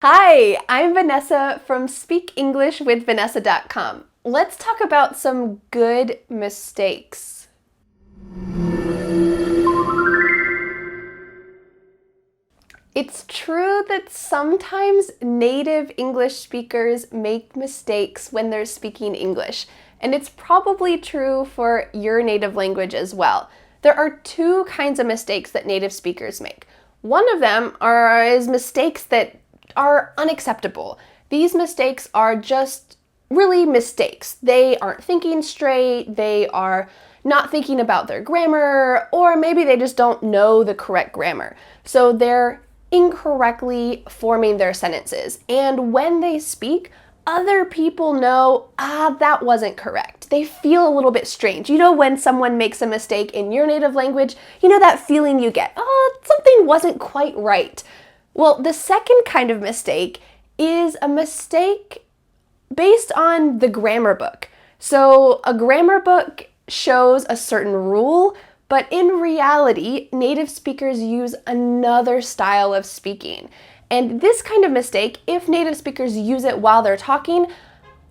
Hi, I'm Vanessa from SpeakEnglishWithVanessa.com. Let's talk about some good mistakes. It's true that sometimes native English speakers make mistakes when they're speaking English, and it's probably true for your native language as well. There are two kinds of mistakes that native speakers make. One of them is mistakes that are unacceptable. These mistakes are just really mistakes. They aren't thinking straight, they are not thinking about their grammar, or maybe they just don't know the correct grammar. So they're incorrectly forming their sentences. And when they speak, other people know, that wasn't correct. They feel a little bit strange. You know when someone makes a mistake in your native language, you know that feeling you get, something wasn't quite right. Well, the second kind of mistake is a mistake based on the grammar book. So a grammar book shows a certain rule, but in reality, native speakers use another style of speaking. And this kind of mistake, if native speakers use it while they're talking,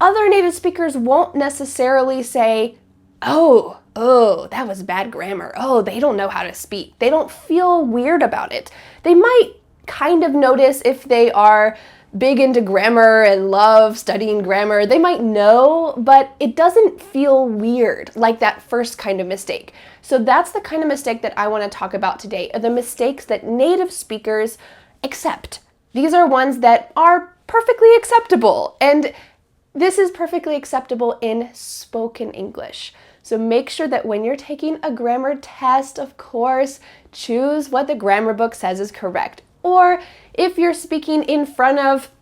other native speakers won't necessarily say, oh, that was bad grammar. Oh, they don't know how to speak. They don't feel weird about it. They might kind of notice if they are big into grammar and love studying grammar. They might know, but it doesn't feel weird like that first kind of mistake. So that's the kind of mistake that I want to talk about today, are the mistakes that native speakers accept. These are ones that are perfectly acceptable, and this is perfectly acceptable in spoken English. So make sure that when you're taking a grammar test, of course, choose what the grammar book says is correct. Or if you're speaking in front of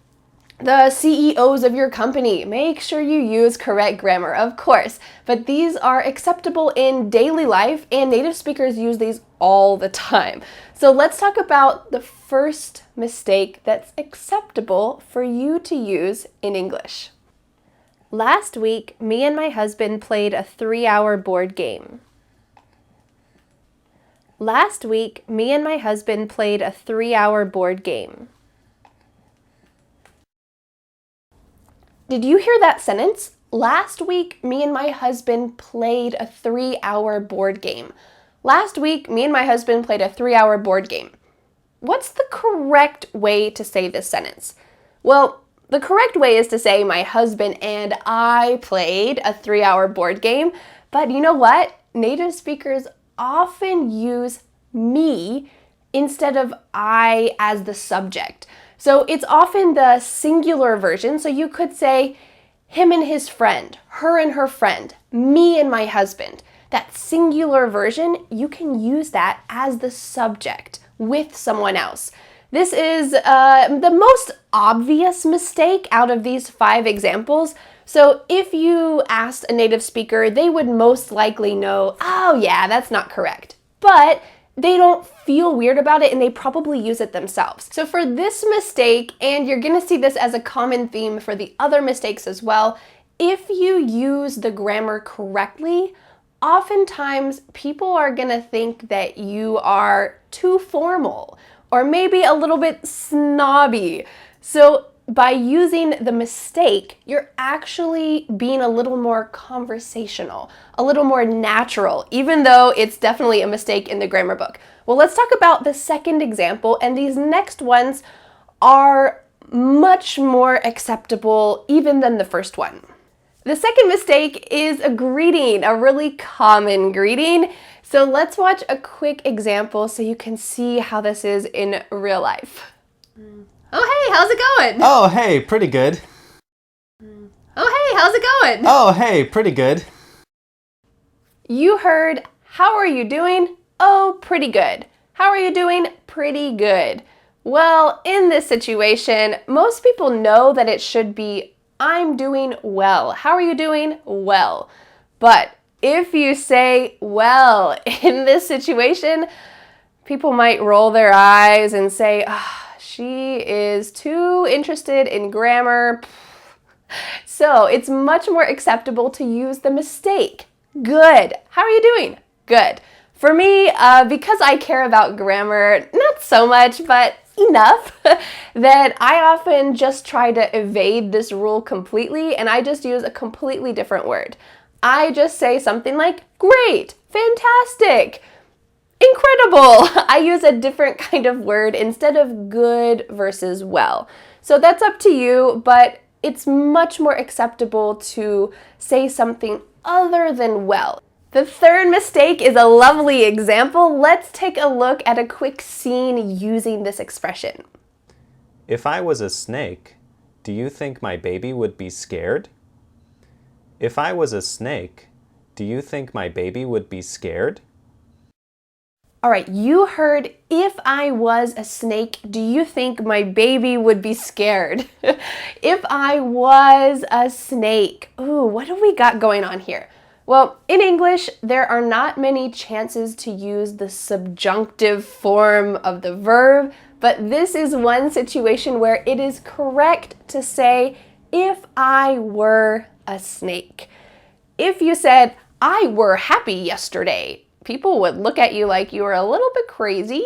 the CEOs of your company, make sure you use correct grammar, of course. But these are acceptable in daily life, and native speakers use these all the time. So let's talk about the first mistake that's acceptable for you to use in English. Last week, me and my husband played a 3-hour board game. Last week, me and my husband played a 3-hour board game. Did you hear that sentence? Last week, me and my husband played a 3-hour board game. Last week, me and my husband played a 3-hour board game. What's the correct way to say this sentence? Well, the correct way is to say my husband and I played a 3-hour board game, but you know what? Native speakers often use me instead of I as the subject. So it's often the singular version. So you could say him and his friend, her and her friend, me and my husband. That singular version, you can use that as the subject with someone else. This is the most obvious mistake out of these 5 examples. So if you asked a native speaker, they would most likely know, oh yeah, that's not correct. But they don't feel weird about it, and they probably use it themselves. So for this mistake, and you're gonna see this as a common theme for the other mistakes as well, if you use the grammar correctly, oftentimes people are gonna think that you are too formal or maybe a little bit snobby. So by using the mistake, you're actually being a little more conversational, a little more natural, even though it's definitely a mistake in the grammar book. Well, let's talk about the second example, and these next ones are much more acceptable even than the first one. The second mistake is a greeting, a really common greeting. So let's watch a quick example so you can see how this is in real life. Oh, hey, how's it going? Oh, hey, pretty good. Oh, hey, how's it going? Oh, hey, pretty good. You heard, how are you doing? Oh, pretty good. How are you doing? Pretty good. Well, in this situation, most people know that it should be, I'm doing well. How are you doing? Well. But if you say well in this situation, people might roll their eyes and say, she is too interested in grammar. So it's much more acceptable to use the mistake. Good. How are you doing? Good. For me, because I care about grammar, not so much, but enough that I often just try to evade this rule completely and I just use a completely different word. I just say something like great, fantastic, incredible. I use a different kind of word instead of good versus well. So that's up to you, but it's much more acceptable to say something other than well. The third mistake is a lovely example. Let's take a look at a quick scene using this expression. If I was a snake, do you think my baby would be scared? If I was a snake, do you think my baby would be scared? All right, you heard if I was a snake, do you think my baby would be scared? If I was a snake. Ooh, what do we got going on here? Well, in English, there are not many chances to use the subjunctive form of the verb, but this is one situation where it is correct to say, if I were a snake. If you said, I were happy yesterday, people would look at you like you were a little bit crazy.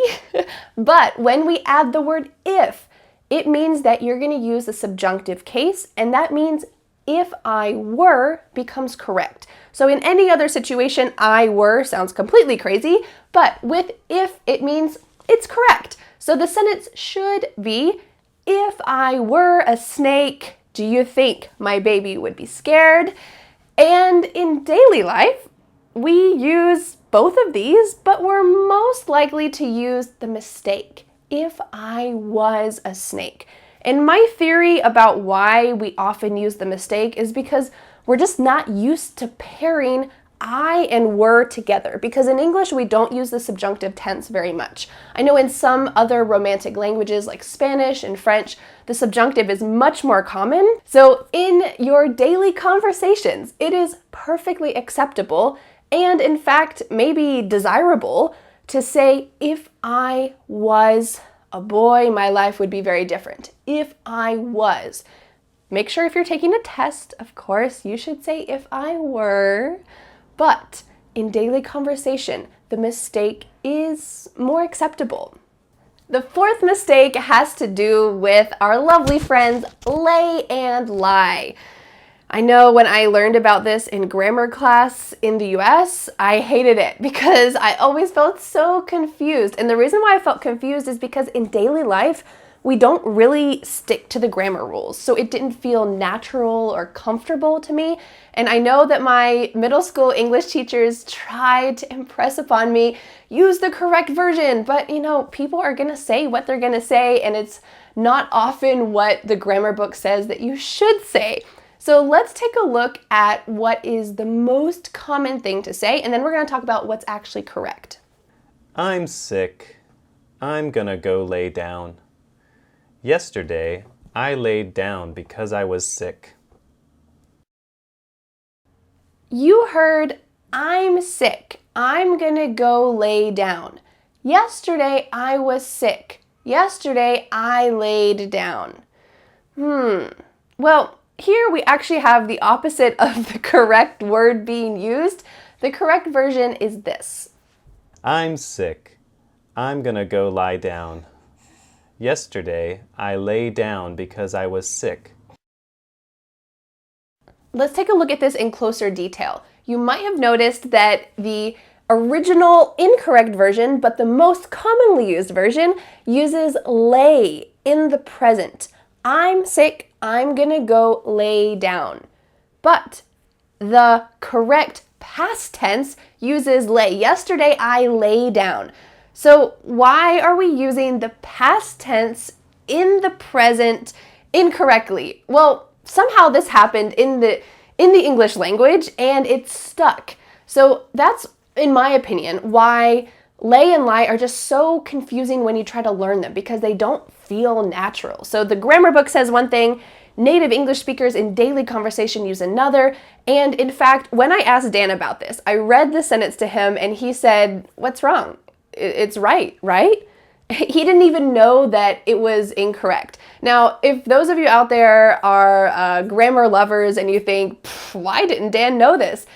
But when we add the word if, it means that you're going to use the subjunctive case, and that means if I were becomes correct. So in any other situation, I were sounds completely crazy, but with if, it means it's correct. So the sentence should be, if I were a snake, do you think my baby would be scared? And in daily life, we use both of these, but we're most likely to use the mistake, if I was a snake. And my theory about why we often use the mistake is because we're just not used to pairing I and were together, because in English we don't use the subjunctive tense very much. I know in some other romantic languages like Spanish and French, the subjunctive is much more common. So in your daily conversations, it is perfectly acceptable and in fact maybe desirable to say, if I was a boy, my life would be very different. If I was. Make sure if you're taking a test, of course, you should say if I were. But in daily conversation, the mistake is more acceptable. The fourth mistake has to do with our lovely friends lay and lie. I know when I learned about this in grammar class in the US, I hated it because I always felt so confused. And the reason why I felt confused is because in daily life, we don't really stick to the grammar rules. So it didn't feel natural or comfortable to me. And I know that my middle school English teachers tried to impress upon me, use the correct version, but you know, people are gonna say what they're gonna say, and it's not often what the grammar book says that you should say. So let's take a look at what is the most common thing to say, and then we're gonna talk about what's actually correct. I'm sick. I'm gonna go lay down. Yesterday, I laid down because I was sick. You heard, I'm sick. I'm gonna go lay down. Yesterday, I was sick. Yesterday, I laid down. Well, here we actually have the opposite of the correct word being used. The correct version is this. I'm sick. I'm gonna go lie down. Yesterday, I lay down because I was sick. Let's take a look at this in closer detail. You might have noticed that the original incorrect version, but the most commonly used version, uses lay in the present. I'm sick, I'm gonna go lay down. But the correct past tense uses lay. Yesterday, I lay down. So why are we using the past tense in the present incorrectly? Well, somehow this happened in the English language and it's stuck. So that's, in my opinion, why lay and lie are just so confusing when you try to learn them because they don't feel natural. So the grammar book says one thing, native English speakers in daily conversation use another. And in fact, when I asked Dan about this, I read the sentence to him and he said, "What's wrong? It's right, right?" He didn't even know that it was incorrect. Now, if those of you out there are grammar lovers and you think, why didn't Dan know this?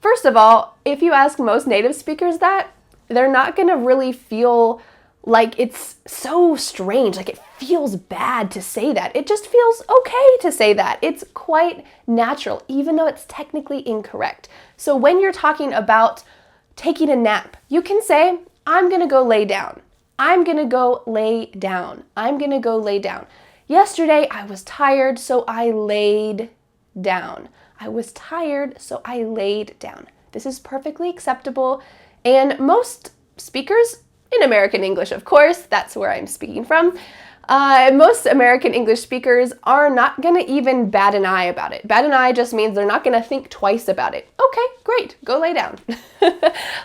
First of all, if you ask most native speakers that, they're not gonna really feel like it's so strange, like it feels bad to say that. It just feels okay to say that. It's quite natural, even though it's technically incorrect. So when you're talking about taking a nap, you can say, I'm gonna go lay down. I'm gonna go lay down. I'm gonna go lay down. Yesterday I was tired, so I laid down. I was tired, so I laid down. This is perfectly acceptable, and most speakers in American English, of course, that's where I'm speaking from, most American English speakers are not gonna even bat an eye about it. Bat an eye just means they're not gonna think twice about it. Okay, great, go lay down.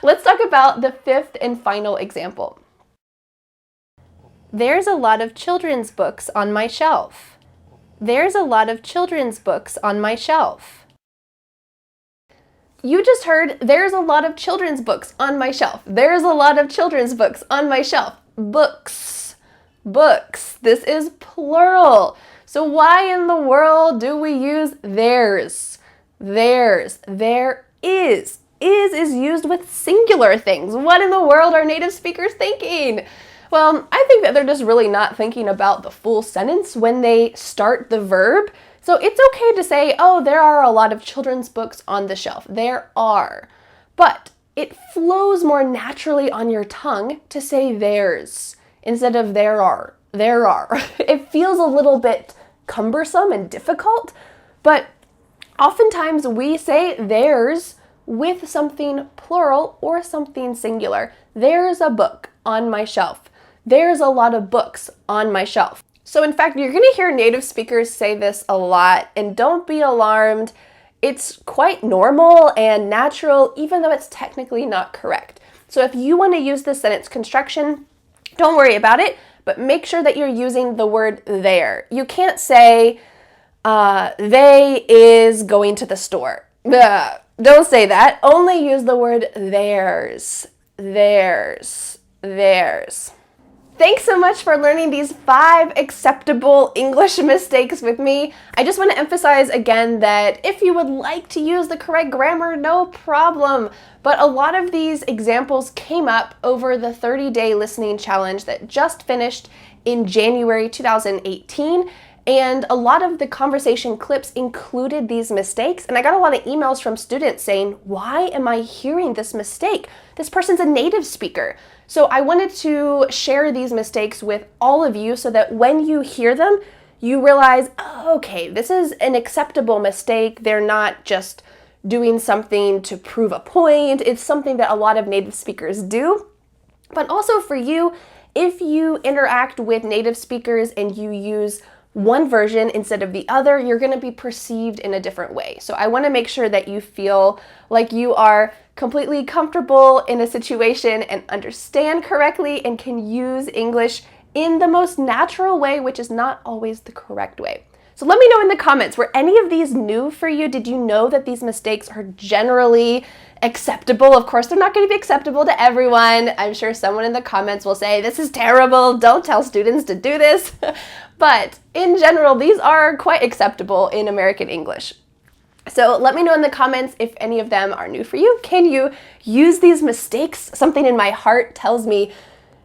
Let's talk about the fifth and final example. There's a lot of children's books on my shelf. There's a lot of children's books on my shelf. You just heard, there's a lot of children's books on my shelf. There's a lot of children's books on my shelf. Books. Books. This is plural. So why in the world do we use theirs? Theirs. There is. Is used with singular things. What in the world are native speakers thinking? Well, I think that they're just really not thinking about the full sentence when they start the verb. So it's okay to say, oh, there are a lot of children's books on the shelf. There are. But it flows more naturally on your tongue to say theirs instead of there are. There are. It feels a little bit cumbersome and difficult, but oftentimes we say theirs with something plural or something singular. There's a book on my shelf. There's a lot of books on my shelf. So in fact, you're going to hear native speakers say this a lot, and don't be alarmed. It's quite normal and natural, even though it's technically not correct. So if you want to use this sentence construction, don't worry about it, but make sure that you're using the word there. You can't say, they is going to the store. Ugh. Don't say that. Only use the word theirs, theirs, theirs. Thanks so much for learning these 5 acceptable English mistakes with me. I just want to emphasize again that if you would like to use the correct grammar, no problem. But a lot of these examples came up over the 30-day listening challenge that just finished in January 2018. And a lot of the conversation clips included these mistakes. And I got a lot of emails from students saying, why am I hearing this mistake? This person's a native speaker. So I wanted to share these mistakes with all of you so that when you hear them, you realize, oh, okay, this is an acceptable mistake. They're not just doing something to prove a point. It's something that a lot of native speakers do. But also for you, if you interact with native speakers and you use one version instead of the other, you're going to be perceived in a different way. So I want to make sure that you feel like you are completely comfortable in a situation and understand correctly and can use English in the most natural way, which is not always the correct way. So let me know in the comments, were any of these new for you? Did you know that these mistakes are generally acceptable? Of course, they're not going to be acceptable to everyone. I'm sure someone in the comments will say, this is terrible, don't tell students to do this. But in general, these are quite acceptable in American English. So let me know in the comments if any of them are new for you. Can you use these mistakes? Something in my heart tells me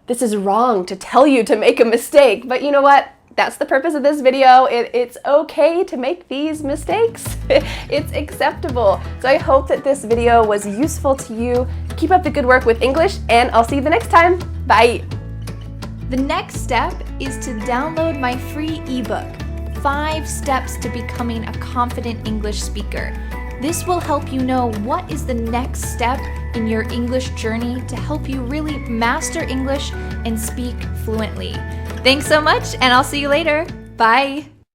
this is wrong to tell you to make a mistake. But you know what? That's the purpose of this video. It's okay to make these mistakes. It's acceptable. So I hope that this video was useful to you. Keep up the good work with English, and I'll see you the next time. Bye. The next step is to download my free ebook, 5 Steps to Becoming a Confident English Speaker. This will help you know what is the next step in your English journey to help you really master English and speak fluently. Thanks so much, and I'll see you later. Bye.